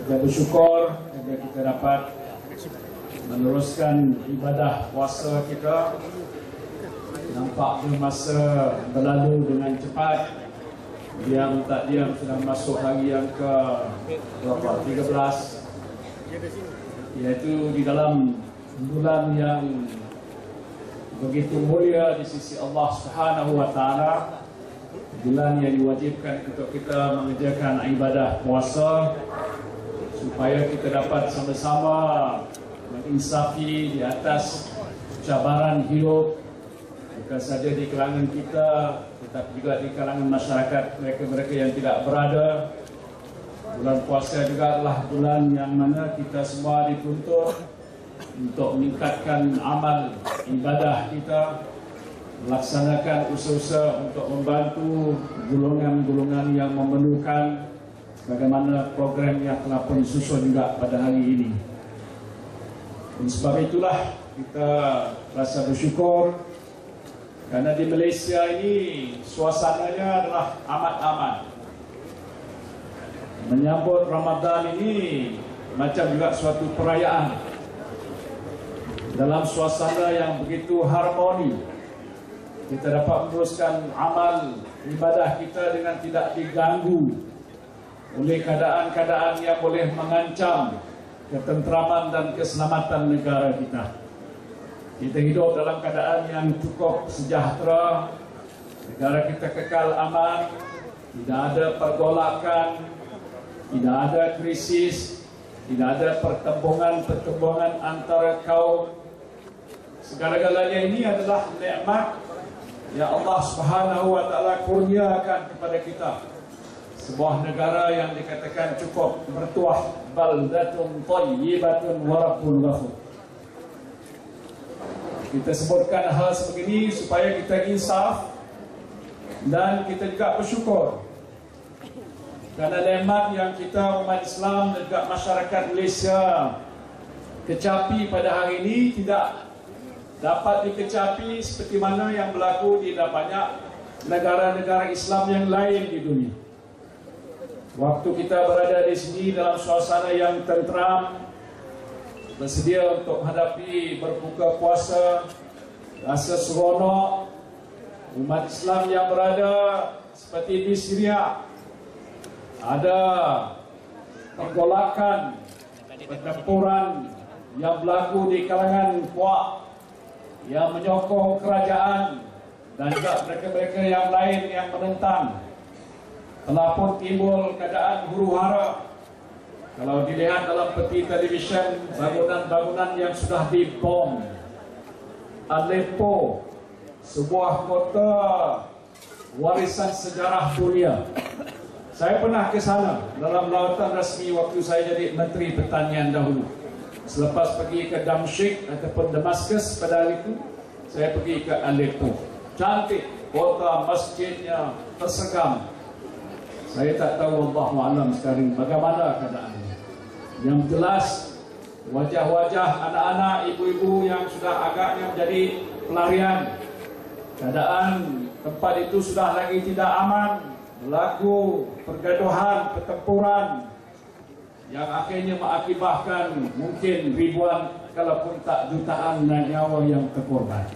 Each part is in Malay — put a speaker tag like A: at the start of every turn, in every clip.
A: Kita bersyukur kerana kita dapat meneruskan ibadah puasa kita. Nampaknya masa berlalu dengan cepat. Diam tak diam sudah masuk hari yang ke 13, iaitu di dalam bulan yang begitu mulia di sisi Allah Subhanahu wa taala, bulan yang diwajibkan untuk kita mengerjakan ibadah puasa supaya kita dapat sama-sama menginsafi di atas cabaran hidup, bukan saja di kalangan kita tetapi juga di kalangan masyarakat mereka-mereka yang tidak berada. Bulan puasa juga adalah bulan yang mana kita semua dituntut untuk meningkatkan amal ibadah kita, melaksanakan usaha-usaha untuk membantu golongan-golongan yang memerlukan, bagaimana program yang telah pun disusun juga pada hari ini. Dan sebab itulah kita rasa bersyukur kerana di Malaysia ini suasananya adalah amat aman. Menyambut Ramadan ini macam juga suatu perayaan dalam suasana yang begitu harmoni. Kita dapat meneruskan amal ibadah kita dengan tidak diganggu oleh keadaan-keadaan yang boleh mengancam ketenteraman dan keselamatan negara kita. Kita hidup dalam keadaan yang cukup sejahtera, negara kita kekal aman, tidak ada pergolakan, tidak ada krisis, tidak ada pertembungan antara kaum. Segala-galanya ini adalah nikmat yang Allah Subhanahu wa taala kurniakan kepada kita. Sebuah negara yang dikatakan cukup mertuah, baldatun thayyibatun wa rabbul ghafur. Kita sebutkan hal sebegini supaya kita insaf dan kita juga bersyukur kerana nikmat yang kita umat Islam dan juga masyarakat Malaysia kecapi pada hari ini tidak dapat dikecapi seperti mana yang berlaku di banyak negara-negara Islam yang lain di dunia. Waktu kita berada di sini dalam suasana yang tenteram, bersedia untuk menghadapi berbuka puasa, rasa seronok, umat Islam yang berada seperti di Syria, ada pergolakan, pertempuran yang berlaku di kalangan puak yang menyokong kerajaan dan juga mereka-mereka yang lain yang menentang. Telah pun timbul keadaan huru-hara. Kalau dilihat dalam peti televisyen, bangunan-bangunan yang sudah dibom. Aleppo, sebuah kota warisan sejarah dunia. Saya pernah ke sana dalam lawatan rasmi waktu saya jadi Menteri Pertanian dahulu. Selepas pergi ke Damsyik ataupun Damaskus pada hari itu, saya pergi ke Aleppo. Cantik kota, masjidnya tersekam. Saya tak tahu Allahu a'lam sekarang bagaimana keadaannya. Yang jelas wajah-wajah anak-anak, ibu-ibu yang sudah agaknya menjadi pelarian. Keadaan tempat itu sudah lagi tidak aman. Berlaku pergaduhan, pertempuran yang akhirnya mengakibatkan mungkin ribuan kalaupun tak jutaan nyawa yang terkorban.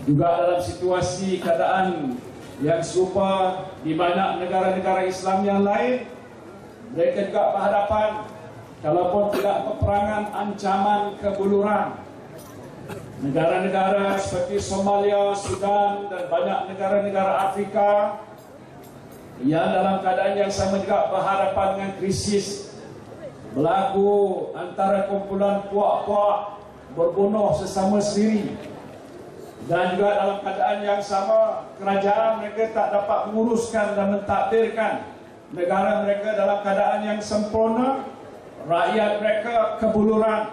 A: Juga dalam situasi keadaan yang serupa di banyak negara-negara Islam yang lain, mereka juga berhadapan kalaupun tidak peperangan, ancaman kebuluran. Negara-negara seperti Somalia, Sudan dan banyak negara-negara Afrika yang dalam keadaan yang sama juga berhadapan dengan krisis. Berlaku antara kumpulan puak-puak berbunuh sesama sendiri. Dan juga dalam keadaan yang sama, kerajaan mereka tak dapat menguruskan dan mentakdirkan negara mereka dalam keadaan yang sempurna. Rakyat mereka kebuluran.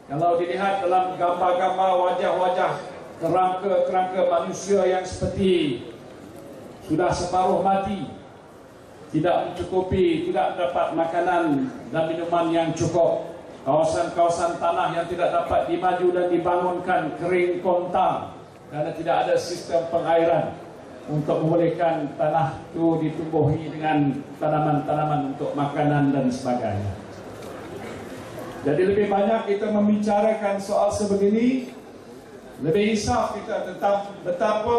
A: Kalau dilihat dalam gambar-gambar wajah-wajah kerangka-kerangka manusia yang seperti sudah separuh mati, tidak mencukupi, tidak dapat makanan dan minuman yang cukup. Kawasan-kawasan tanah yang tidak dapat dimaju dan dibangunkan kering kontang kerana tidak ada sistem pengairan. untuk membolehkan tanah itu ditumbuhi dengan tanaman-tanaman untuk makanan dan sebagainya. Jadi lebih banyak kita membicarakan soal sebegini, lebih insaf kita tentang betapa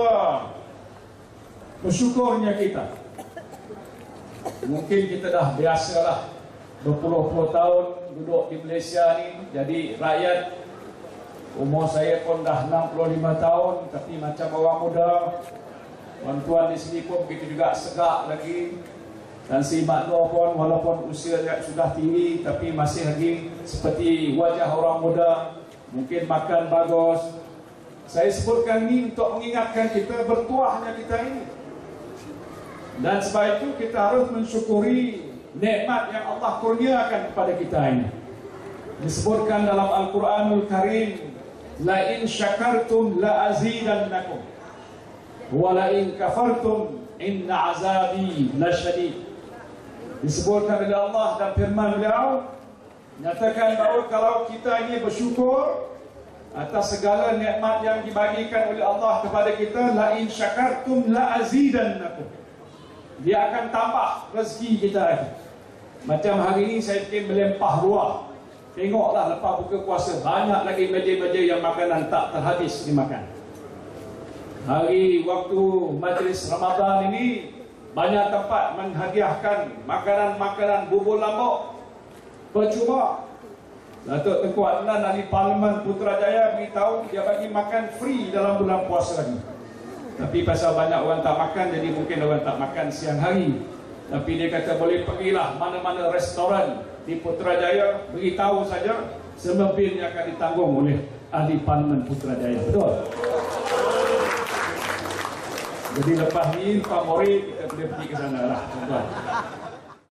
A: bersyukurnya kita. Mungkin kita dah biasalah berpuluh-puluh tahun duduk di Malaysia ni, jadi rakyat. Umur saya pun dah 65 tahun, tapi macam orang muda. Tuan-tuan di sini pun begitu juga segak lagi. Dan si Mak Nur pun walaupun usia sudah tinggi, tapi masih lagi seperti wajah orang muda. Mungkin makan bagus. Saya sebutkan ini untuk mengingatkan kita bertuahnya kita ini. Dan sebab itu kita harus mensyukuri nikmat yang Allah kurniakan kepada kita ini. Disebutkan dalam Al-Quranul Karim, la in syakartum la azidannakum wa la in kafartum inna azabi lasyadid. Disebutkan oleh Allah dan firman beliau nyatakan bahawa kalau kita ini bersyukur atas segala nikmat yang dibagikan oleh Allah kepada kita, la in syakartum la azidannakum, dia akan tambah rezeki kita. Macam hari ini saya pergi melempah ruah, tengoklah lepas buka puasa banyak lagi meja-meja yang makanan tak terhabis dimakan. Hari waktu majlis Ramadan ini banyak tempat menghadiahkan makanan-makanan bubur lambuk percuma. Datuk Tengku Adnan ahli Parlimen Putrajaya beritahu dia bagi makan free dalam bulan puasa lagi. Tapi pasal banyak orang tak makan, jadi mungkin orang tak makan siang hari. Tapi dia kata boleh pergilah mana-mana restoran di Putrajaya, beritahu saja semua bilnya akan ditanggung oleh ahli Parlimen Putrajaya. Betul? Jadi lepas ni Pak Mori kita boleh pergi ke sana lah, tuan-tuan.